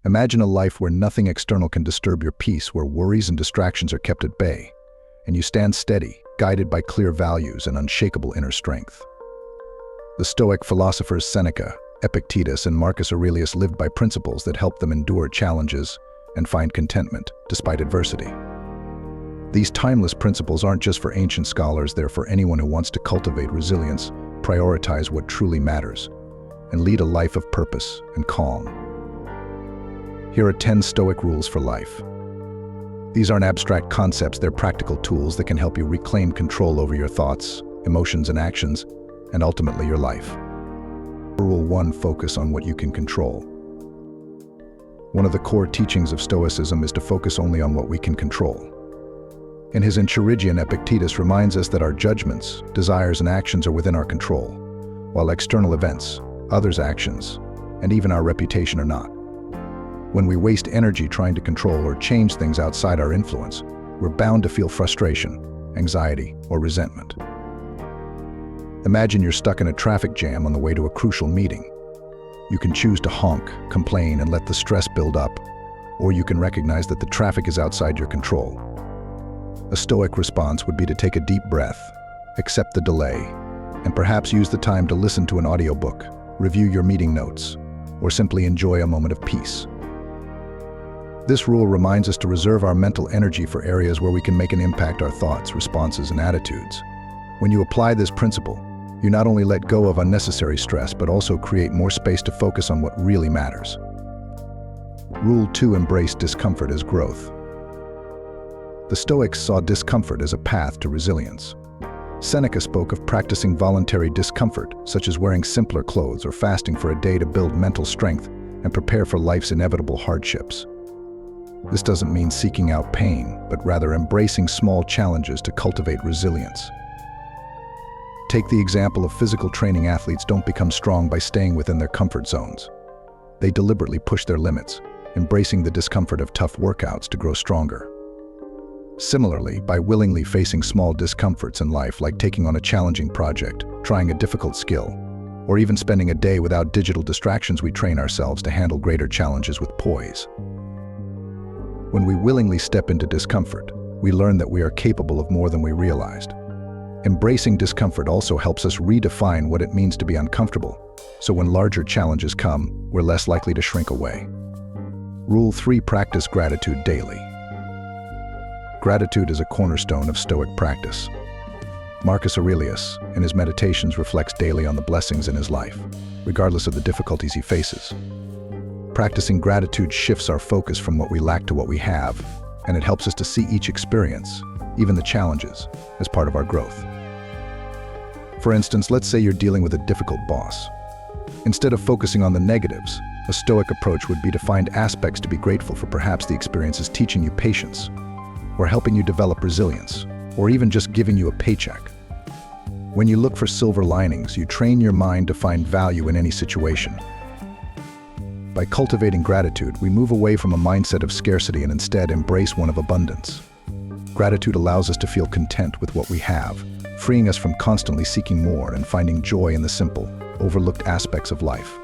Imagine a life where nothing external can disturb your peace, where worries and distractions are kept at bay, and you stand steady, guided by clear values and unshakable inner strength. The Stoic philosophers Seneca, Epictetus, and Marcus Aurelius lived by principles that helped them endure challenges and find contentment despite adversity. These timeless principles aren't just for ancient scholars, they're for anyone who wants to cultivate resilience, prioritize what truly matters, and lead a life of purpose and calm. Here are 10 Stoic rules for life. These aren't abstract concepts, they're practical tools that can help you reclaim control over your thoughts, emotions, and actions, and ultimately your life. Rule 1: focus on what you can control. One of the core teachings of Stoicism is to focus only on what we can control. In his Enchiridion, Epictetus reminds us that our judgments, desires, and actions are within our control, while external events, others' actions, and even our reputation are not. When we waste energy trying to control or change things outside our influence, we're bound to feel frustration, anxiety, or resentment. Imagine you're stuck in a traffic jam on the way to a crucial meeting. You can choose to honk, complain, and let the stress build up, or you can recognize that the traffic is outside your control. A Stoic response would be to take a deep breath, accept the delay, and perhaps use the time to listen to an audiobook, review your meeting notes, or simply enjoy a moment of peace. This rule reminds us to reserve our mental energy for areas where we can make an impact: our thoughts, responses, and attitudes. When you apply this principle, you not only let go of unnecessary stress, but also create more space to focus on what really matters. Rule 2: embrace discomfort as growth. The Stoics saw discomfort as a path to resilience. Seneca spoke of practicing voluntary discomfort, such as wearing simpler clothes or fasting for a day to build mental strength and prepare for life's inevitable hardships. This doesn't mean seeking out pain, but rather embracing small challenges to cultivate resilience. Take the example of physical training. Athletes don't become strong by staying within their comfort zones. They deliberately push their limits, embracing the discomfort of tough workouts to grow stronger. Similarly, by willingly facing small discomforts in life, like taking on a challenging project, trying a difficult skill, or even spending a day without digital distractions, we train ourselves to handle greater challenges with poise. When we willingly step into discomfort, we learn that we are capable of more than we realized. Embracing discomfort also helps us redefine what it means to be uncomfortable, so when larger challenges come, we're less likely to shrink away. Rule 3: practice gratitude daily. Gratitude is a cornerstone of Stoic practice. Marcus Aurelius, in his meditations, reflects daily on the blessings in his life, regardless of the difficulties he faces. Practicing gratitude shifts our focus from what we lack to what we have, and it helps us to see each experience, even the challenges, as part of our growth. For instance, let's say you're dealing with a difficult boss. Instead of focusing on the negatives, a Stoic approach would be to find aspects to be grateful for. Perhaps the experience is teaching you patience, or helping you develop resilience, or even just giving you a paycheck. When you look for silver linings, you train your mind to find value in any situation. By cultivating gratitude, we move away from a mindset of scarcity and instead embrace one of abundance. Gratitude allows us to feel content with what we have, freeing us from constantly seeking more and finding joy in the simple, overlooked aspects of life.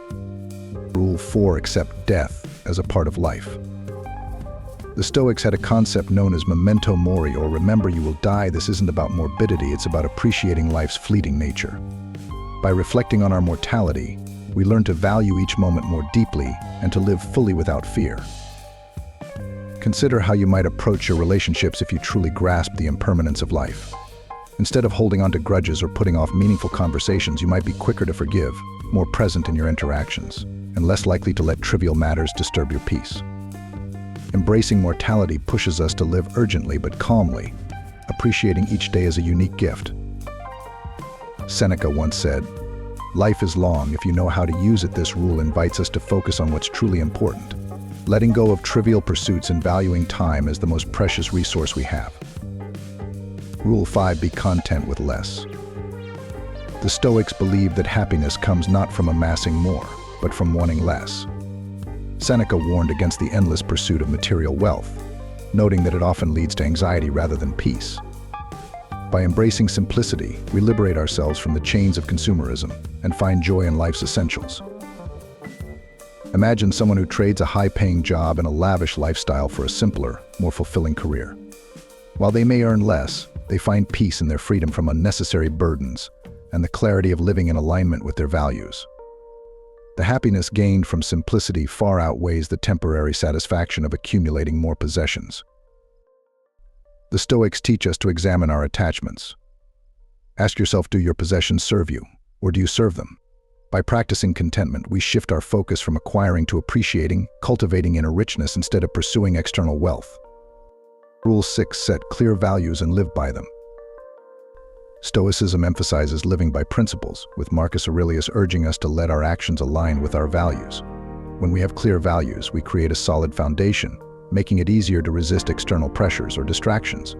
Rule 4: accept death as a part of life. The Stoics had a concept known as memento mori, or remember you will die. This isn't about morbidity, it's about appreciating life's fleeting nature. By reflecting on our mortality, we learn to value each moment more deeply and to live fully without fear. Consider how you might approach your relationships if you truly grasp the impermanence of life. Instead of holding on to grudges or putting off meaningful conversations, you might be quicker to forgive, more present in your interactions, and less likely to let trivial matters disturb your peace. Embracing mortality pushes us to live urgently but calmly, appreciating each day as a unique gift. Seneca once said, "Life is long if you know how to use it." This rule invites us to focus on what's truly important, letting go of trivial pursuits and valuing time as the most precious resource we have. Rule 5: be content with less. The Stoics believe that happiness comes not from amassing more, but from wanting less. Seneca warned against the endless pursuit of material wealth, noting that it often leads to anxiety rather than peace. By embracing simplicity, we liberate ourselves from the chains of consumerism and find joy in life's essentials. Imagine someone who trades a high-paying job and a lavish lifestyle for a simpler, more fulfilling career. While they may earn less, they find peace in their freedom from unnecessary burdens and the clarity of living in alignment with their values. The happiness gained from simplicity far outweighs the temporary satisfaction of accumulating more possessions. The Stoics teach us to examine our attachments. Ask yourself, do your possessions serve you, or do you serve them? By practicing contentment, we shift our focus from acquiring to appreciating, cultivating inner richness instead of pursuing external wealth. Rule 6: set clear values and live by them. Stoicism emphasizes living by principles, with Marcus Aurelius urging us to let our actions align with our values. When we have clear values, we create a solid foundation, making it easier to resist external pressures or distractions.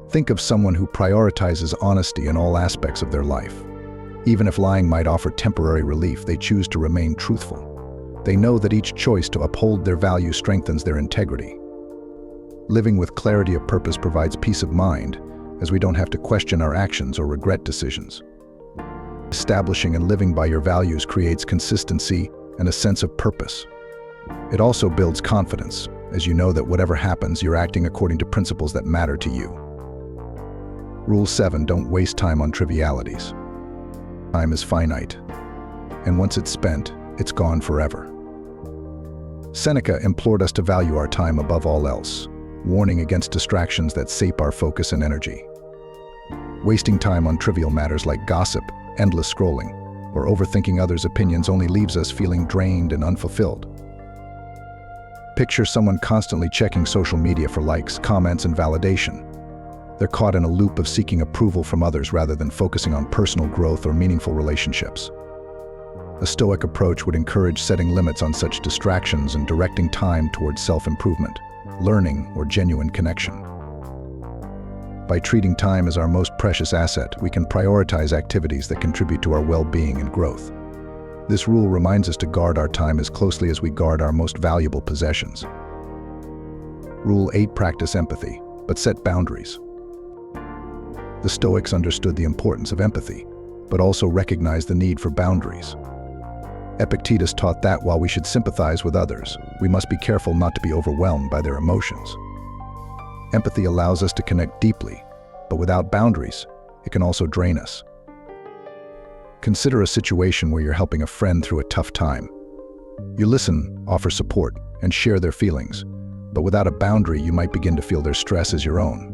Think of someone who prioritizes honesty in all aspects of their life. Even if lying might offer temporary relief, they choose to remain truthful. They know that each choice to uphold their values strengthens their integrity. Living with clarity of purpose provides peace of mind, as we don't have to question our actions or regret decisions. Establishing and living by your values creates consistency and a sense of purpose. It also builds confidence, as you know that whatever happens, you're acting according to principles that matter to you. Rule 7: don't waste time on trivialities. Time is finite, and once it's spent, it's gone forever. Seneca implored us to value our time above all else, warning against distractions that sap our focus and energy. Wasting time on trivial matters like gossip, endless scrolling, or overthinking others' opinions only leaves us feeling drained and unfulfilled. Picture someone constantly checking social media for likes, comments, and validation. They're caught in a loop of seeking approval from others rather than focusing on personal growth or meaningful relationships. A Stoic approach would encourage setting limits on such distractions and directing time towards self-improvement, learning, or genuine connection. By treating time as our most precious asset, we can prioritize activities that contribute to our well-being and growth. This rule reminds us to guard our time as closely as we guard our most valuable possessions. Rule 8: practice empathy, but set boundaries. The Stoics understood the importance of empathy, but also recognized the need for boundaries. Epictetus taught that while we should sympathize with others, we must be careful not to be overwhelmed by their emotions. Empathy allows us to connect deeply, but without boundaries, it can also drain us. Consider a situation where you're helping a friend through a tough time. You listen, offer support, and share their feelings, but without a boundary, you might begin to feel their stress as your own.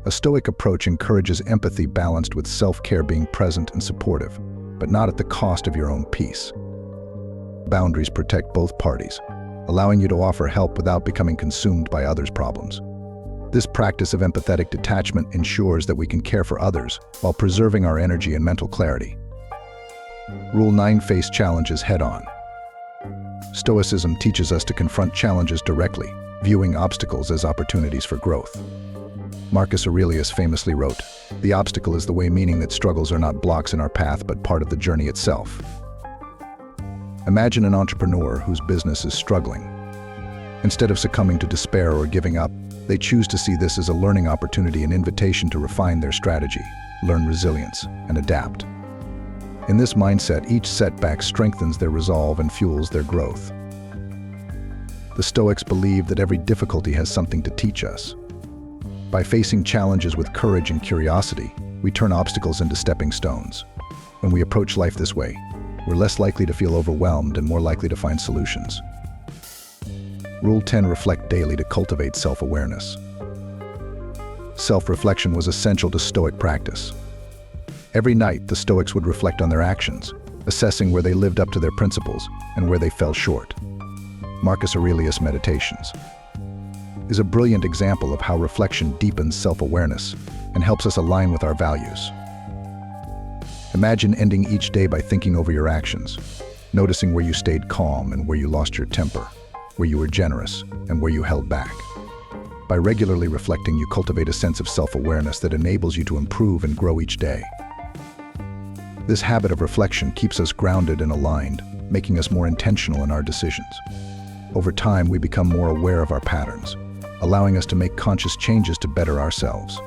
A Stoic approach encourages empathy balanced with self-care, being present and supportive, but not at the cost of your own peace. Boundaries protect both parties, allowing you to offer help without becoming consumed by others' problems. This practice of empathetic detachment ensures that we can care for others while preserving our energy and mental clarity. Rule 9: face challenges head-on. Stoicism teaches us to confront challenges directly, viewing obstacles as opportunities for growth. Marcus Aurelius famously wrote, "The obstacle is the way," meaning that struggles are not blocks in our path but part of the journey itself. Imagine an entrepreneur whose business is struggling. Instead of succumbing to despair or giving up, they choose to see this as a learning opportunity, an invitation to refine their strategy, learn resilience, and adapt. In this mindset, each setback strengthens their resolve and fuels their growth. The Stoics believe that every difficulty has something to teach us. By facing challenges with courage and curiosity, we turn obstacles into stepping stones. When we approach life this way, we're less likely to feel overwhelmed and more likely to find solutions. Rule 10: reflect daily to cultivate self-awareness. Self-reflection was essential to Stoic practice. Every night, the Stoics would reflect on their actions, assessing where they lived up to their principles and where they fell short. Marcus Aurelius' Meditations is a brilliant example of how reflection deepens self-awareness and helps us align with our values. Imagine ending each day by thinking over your actions, noticing where you stayed calm and where you lost your temper, where you were generous and where you held back. By regularly reflecting, you cultivate a sense of self-awareness that enables you to improve and grow each day. This habit of reflection keeps us grounded and aligned, making us more intentional in our decisions. Over time, we become more aware of our patterns, allowing us to make conscious changes to better ourselves.